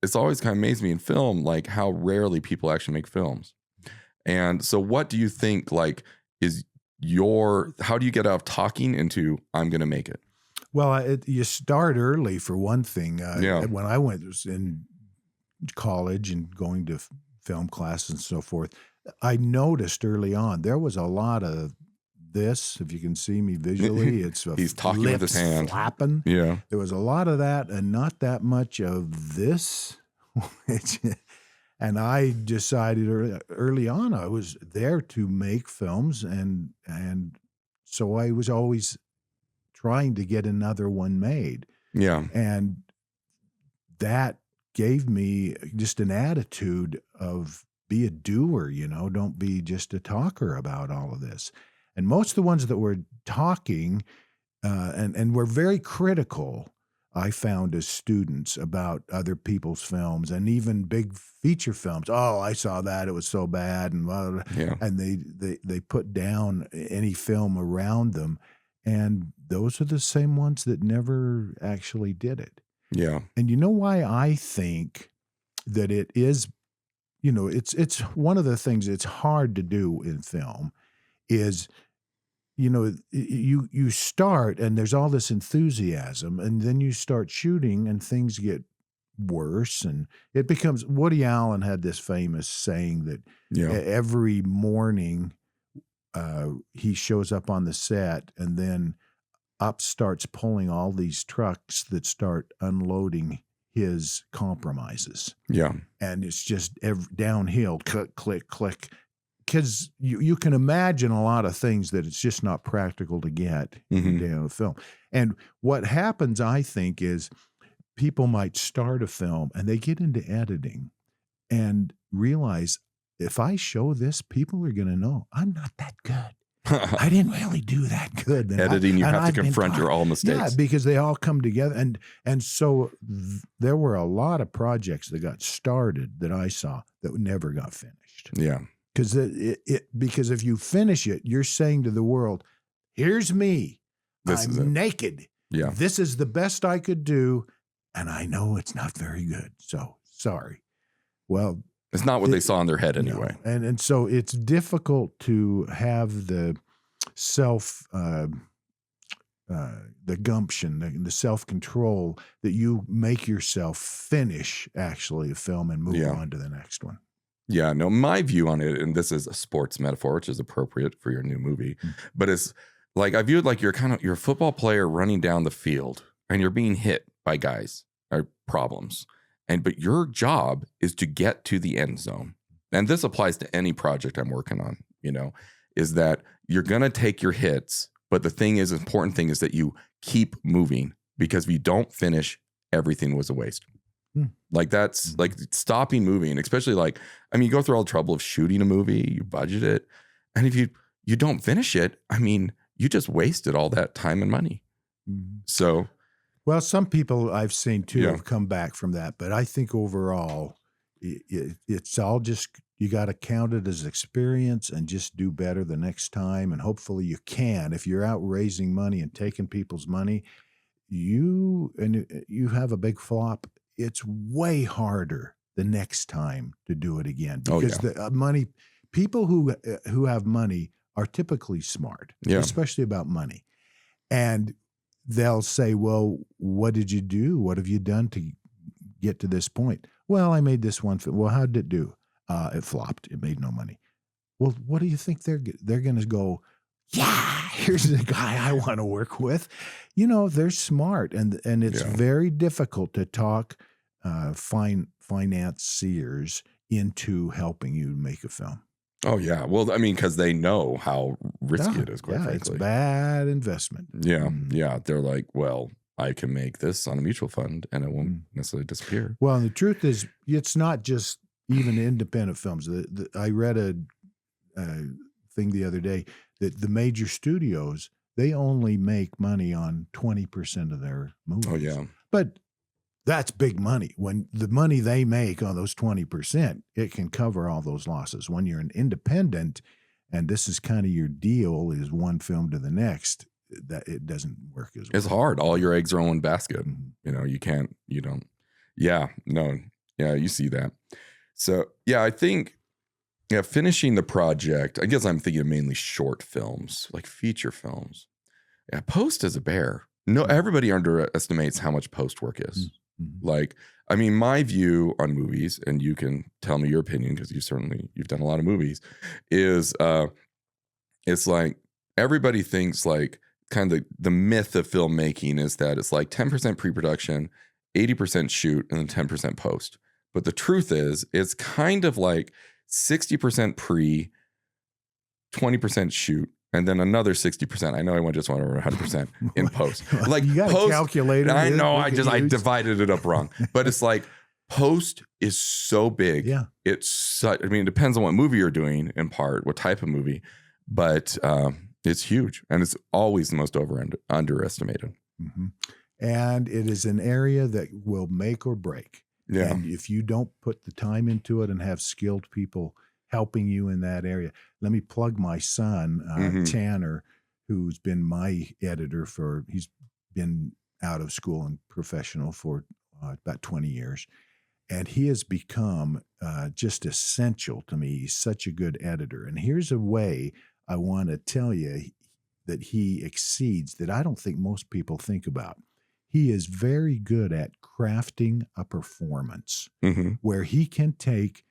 it's always kind of amazed me in film, like how rarely people actually make films. And so what do you think, like, is how do you get out of talking into, I'm going to make it? Well, you start early for one thing. Yeah. When I was in college and going to film classes and so forth, I noticed early on there was a lot of this. If you can see me visually, it's he's talking with his hand, flapping. Yeah, there was a lot of that, and not that much of this. And I decided early on I was there to make films, and so I was always trying to get another one made. Yeah, and that gave me just an attitude of be a doer, don't be just a talker about all of this. And most of the ones that were talking and were very critical, I found as students about other people's films and even big feature films. Oh, I saw that. It was so bad. And and they put down any film around them. And those are the same ones that never actually did it. Yeah. And you know why I think that it is, it's one of the things that's hard to do in film is, you start and there's all this enthusiasm, and then you start shooting and things get worse, and it becomes, Woody Allen had this famous saying that every morning he shows up on the set, and then up starts pulling all these trucks that start unloading his compromises. Yeah. And it's just downhill, click, click, click. Because you can imagine a lot of things that it's just not practical to get down a film. And what happens, I think, is people might start a film and they get into editing and realize, if I show this, people are going to know I'm not that good. I didn't really do that good. And editing, you have to confront your all mistakes. Yeah, because they all come together. And so there were a lot of projects that got started that I saw that never got finished. Yeah. Because if you finish it, you're saying to the world, here's me. I'm naked. Yeah. This is the best I could do. And I know it's not very good. So sorry. Well, it's not what they saw in their head anyway. No. And so it's difficult to have the the gumption, the self-control that you make yourself finish actually a film and move on to the next one. Yeah, no, my view on it, and this is a sports metaphor, which is appropriate for your new movie, but it's like, I view it like you're a football player running down the field and you're being hit by guys or problems. But your job is to get to the end zone. And this applies to any project I'm working on, is that you're going to take your hits. But the important thing is that you keep moving, because if you don't finish, everything was a waste. Like that's like stopping moving, especially you go through all the trouble of shooting a movie, you budget it. And if you don't finish it, you just wasted all that time and money. So. Well, some people I've seen too have come back from that, but I think overall it's all just, you got to count it as experience and just do better the next time. And hopefully you can. If you're out raising money and taking people's money, you have a big flop, it's way harder the next time to do it again, because the money, people who have money are typically smart, especially about money. And they'll say, well, what did you do? What have you done to get to this point? Well, I made this one film. Well, how did it do? It flopped. It made no money. Well, what do you think they're going to go? Yeah, here's the guy I want to work with. They're smart, and it's very difficult to talk financiers into helping you make a film. Oh, yeah. Well, because they know how risky it is, quite frankly. It's bad investment. Yeah, yeah. They're like, well, I can make this on a mutual fund and it won't necessarily disappear. Well, and the truth is, it's not just even independent films. I read a thing the other day that the major studios, they only make money on 20% of their movies. Oh, yeah. But that's big money. When the money they make on those 20%, it can cover all those losses. When you're an independent, and this is kind of your deal, is one film to the next, that it doesn't work as well. It's hard. All your eggs are in one basket. You don't. Yeah, no. Yeah, you see that. So yeah, I think finishing the project, I guess I'm thinking mainly short films, like feature films. Yeah, post is a bear. No, everybody underestimates how much post work is. Mm-hmm. Like, I mean, my view on movies, and you can tell me your opinion because you've done a lot of movies, is it's like everybody thinks like kind of the myth of filmmaking is that it's like 10% pre-production, 80% shoot, and then 10% post. But the truth is, it's kind of like 60% pre, 20% shoot, and then another 60%. I know I just went over 100% in post. Like you got post, a calculator. I know I divided it up wrong, but it's like post is so big. Yeah. It's such, I mean, it depends on what movie you're doing in part, what type of movie, but it's huge and it's always the most underestimated. Mm-hmm. And it is an area that will make or break. Yeah. And if you don't put the time into it and have skilled people helping you in that area. Let me plug my son, Tanner, who's been my editor he's been out of school and professional for about 20 years. And he has become just essential to me. He's such a good editor. And here's a way I want to tell you that he exceeds that I don't think most people think about. He is very good at crafting a performance where he can take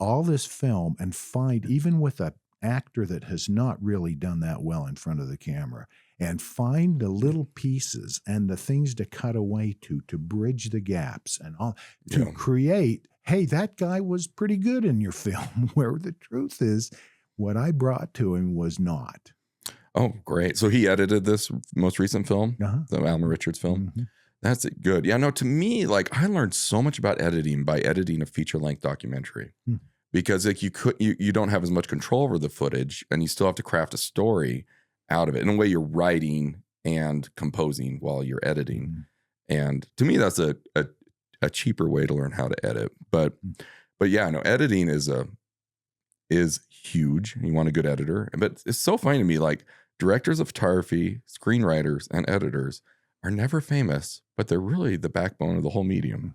all this film and find, even with an actor that has not really done that well in front of the camera, and find the little pieces and the things to cut away to bridge the gaps and all to create, hey, that guy was pretty good in your film, where the truth is what I brought to him was not. Oh, great. So he edited this most recent film, the Alma Richards film. Mm-hmm. That's good. Yeah, no, to me, like I learned so much about editing by editing a feature-length documentary. Because like you don't have as much control over the footage and you still have to craft a story out of it. In a way, you're writing and composing while you're editing. And to me, that's a cheaper way to learn how to edit. But yeah, no, editing is huge. You want a good editor. But it's so funny to me, like directors of photography, screenwriters, and editors are never famous, but they're really the backbone of the whole medium.